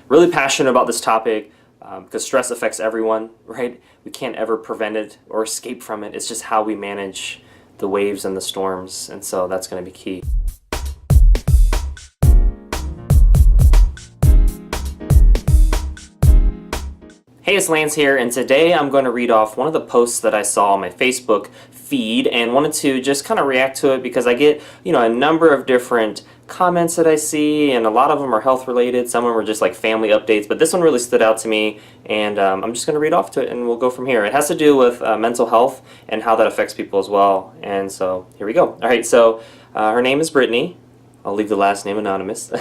really passionate about this topic because stress affects everyone, right? We can't ever prevent it or escape from it. It's just how we manage the waves and the storms, and so that's going to be key. Hey, it's Lance here, and today I'm going to read off one of the posts that I saw on my Facebook feed and wanted to just kind of react to it because I get, a number of different comments that I see, and a lot of them are health related. Some of them are just like family updates, but this one really stood out to me, and I'm just going to read off to it and we'll go from here. It has to do with mental health and how that affects people as well, and so here we go. Alright, so her name is Brittany. I'll leave the last name anonymous.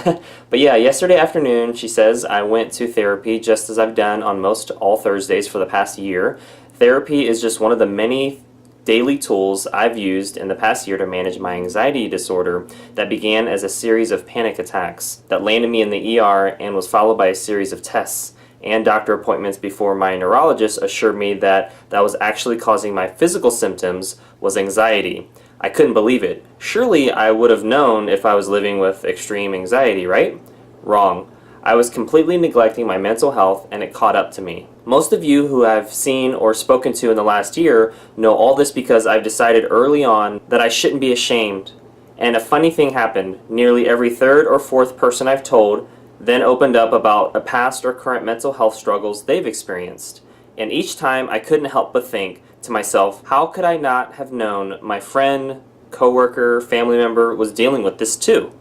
But yeah, yesterday afternoon, she says, I went to therapy just as I've done on most all Thursdays for the past year. Therapy is just one of the many daily tools I've used in the past year to manage my anxiety disorder that began as a series of panic attacks that landed me in the ER and was followed by a series of tests and doctor appointments before my neurologist assured me that was actually causing my physical symptoms was anxiety. I couldn't believe it. Surely I would have known if I was living with extreme anxiety, right? Wrong. I was completely neglecting my mental health and it caught up to me. Most of you who I've seen or spoken to in the last year know all this because I've decided early on that I shouldn't be ashamed. And a funny thing happened. Nearly every third or fourth person I've told then opened up about a past or current mental health struggles they've experienced. And each time I couldn't help but think to myself, how could I not have known my friend, coworker, family member was dealing with this too?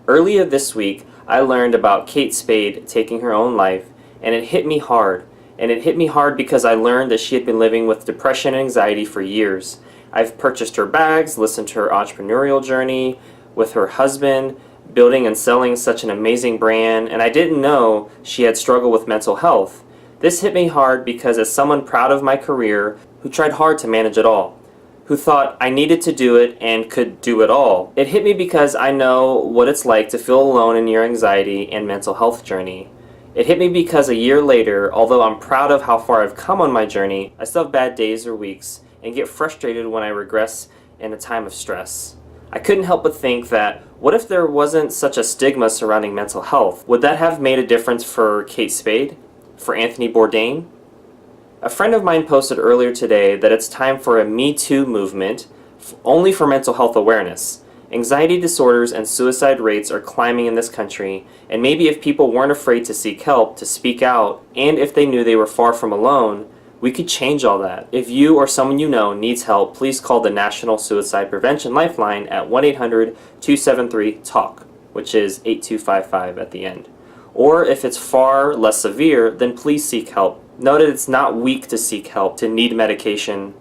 Earlier this week, I learned about Kate Spade taking her own life, and it hit me hard. And it hit me hard because I learned that she had been living with depression and anxiety for years. I've purchased her bags, listened to her entrepreneurial journey with her husband, building and selling such an amazing brand, and I didn't know she had struggled with mental health. This hit me hard because as someone proud of my career, who tried hard to manage it all, who thought I needed to do it and could do it all, it hit me because I know what it's like to feel alone in your anxiety and mental health journey. It hit me because a year later, although I'm proud of how far I've come on my journey, I still have bad days or weeks and get frustrated when I regress in a time of stress. I couldn't help but think that, what if there wasn't such a stigma surrounding mental health? Would that have made a difference for Kate Spade? For Anthony Bourdain? A friend of mine posted earlier today that it's time for a Me Too movement only for mental health awareness. Anxiety disorders and suicide rates are climbing in this country, and maybe if people weren't afraid to seek help, to speak out, and if they knew they were far from alone, we could change all that. If you or someone you know needs help, please call the National Suicide Prevention Lifeline at 1-800-273-TALK, which is 8255 at the end. Or if it's far less severe, then please seek help. Note that it's not weak to seek help, to need medication,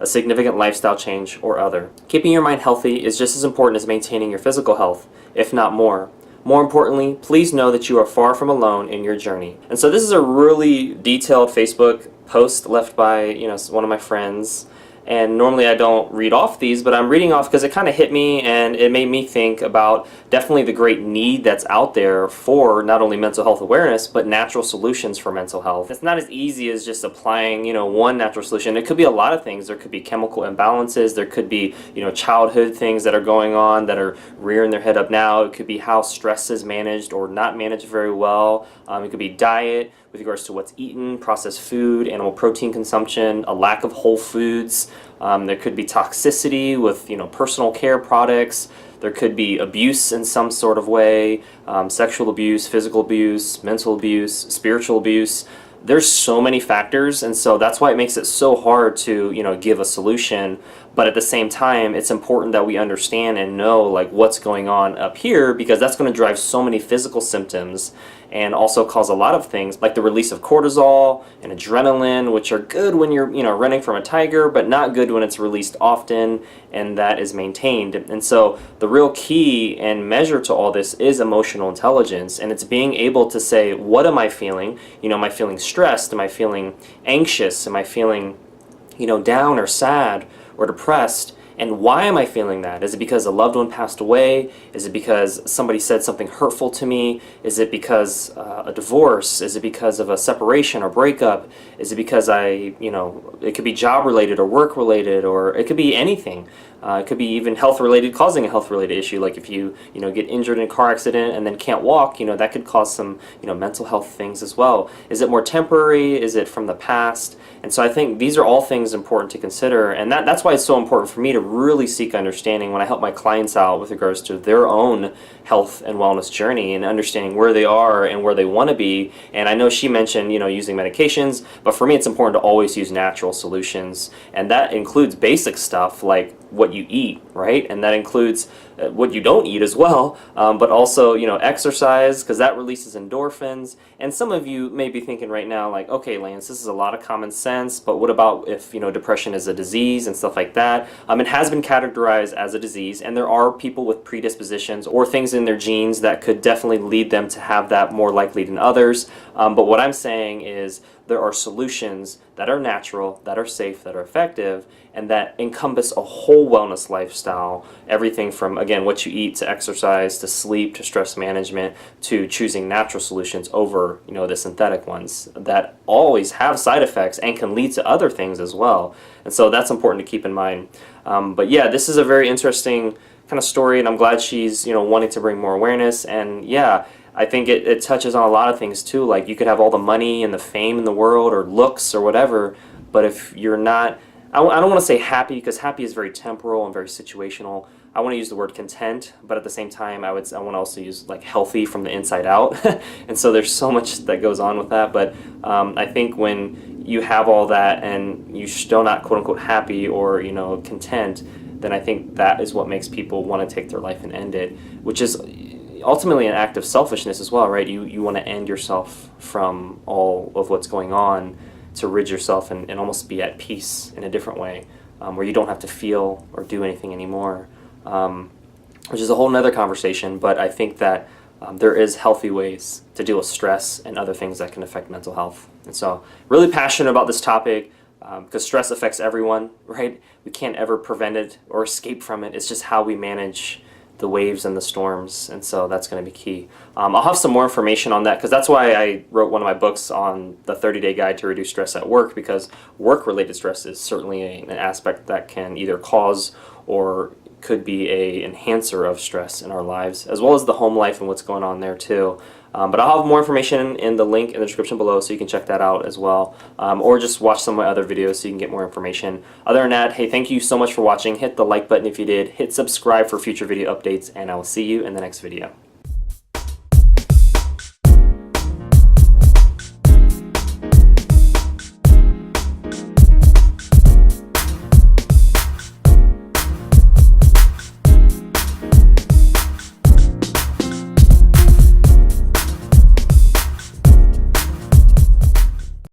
a significant lifestyle change, or other. Keeping your mind healthy is just as important as maintaining your physical health, if not more. More importantly, please know that you are far from alone in your journey. And so this is a really detailed Facebook post left by one of my friends. And normally I don't read off these, but I'm reading off because it kind of hit me and it made me think about definitely the great need that's out there for not only mental health awareness, but natural solutions for mental health. It's not as easy as just applying, one natural solution. It could be a lot of things. There could be chemical imbalances. There could be, childhood things that are going on that are rearing their head up now. It could be how stress is managed or not managed very well. It could be diet with regards to what's eaten, processed food, animal protein consumption, a lack of whole foods. There could be toxicity with personal care products. There could be abuse in some sort of way, sexual abuse, physical abuse, mental abuse, spiritual abuse. There's so many factors, and so that's why it makes it so hard to give a solution. But at the same time, it's important that we understand and know what's going on up here, because that's going to drive so many physical symptoms and also cause a lot of things like the release of cortisol and adrenaline, which are good when you're running from a tiger, but not good when it's released often and that is maintained. And so the real key and measure to all this is emotional intelligence, and it's being able to say, what am I feeling? Am I feeling stressed? Am I feeling anxious? Am I feeling down or sad or depressed? And why am I feeling that? Is it because a loved one passed away? Is it because somebody said something hurtful to me? Is it because a divorce? Is it because of a separation or breakup? Is it because it could be job related or work related, or it could be anything. It could be even health related, causing a health related issue, like if you get injured in a car accident and then can't walk, that could cause some mental health things as well. Is it more temporary? Is it from the past? And so I think these are all things important to consider, and that's why it's so important for me to really seek understanding when I help my clients out with regards to their own health and wellness journey and understanding where they are and where they want to be. And I know she mentioned using medications, but for me it's important to always use natural solutions, and that includes basic stuff like what you eat, right? And that includes what you don't eat as well, but also exercise, because that releases endorphins. And some of you may be thinking right now, like, okay, Lance, this is a lot of common sense, but what about if depression is a disease and stuff like that? It has been categorized as a disease, and there are people with predispositions or things in their genes that could definitely lead them to have that more likely than others. But what I'm saying is there are solutions that are natural, that are safe, that are effective, and that encompass a whole wellness lifestyle. Everything from, again, what you eat to exercise to sleep to stress management to choosing natural solutions over the synthetic ones that always have side effects and can lead to other things as well. And so that's important to keep in mind. But yeah, this is a very interesting kind of story, and I'm glad she's wanting to bring more awareness. And yeah, I think it touches on a lot of things too. Like, you could have all the money and the fame in the world or looks or whatever, but if you're not, I don't want to say happy, because happy is very temporal and very situational. I want to use the word content, but at the same time I want to also use like healthy from the inside out. And so there's so much that goes on with that. But I think when you have all that and you're still not quote unquote happy or content, then I think that is what makes people want to take their life and end it, which is ultimately an act of selfishness as well, right? You want to end yourself from all of what's going on to rid yourself and almost be at peace in a different way, where you don't have to feel or do anything anymore, which is a whole nother conversation. But I think that there is healthy ways to deal with stress and other things that can affect mental health. And so really passionate about this topic, because stress affects everyone, right? We can't ever prevent it or escape from it. It's just how we manage the waves and the storms, and so that's going to be key. I'll have some more information on that, because that's why I wrote one of my books on the 30-day guide to reduce stress at work, because work-related stress is certainly an aspect that can either cause or could be a enhancer of stress in our lives, as well as the home life and what's going on there too. But I'll have more information in the link in the description below, so you can check that out as well, or just watch some of my other videos so you can get more information. Other than that, hey, thank you so much for watching. Hit the like button if you did, hit subscribe for future video updates, and I will see you in the next video.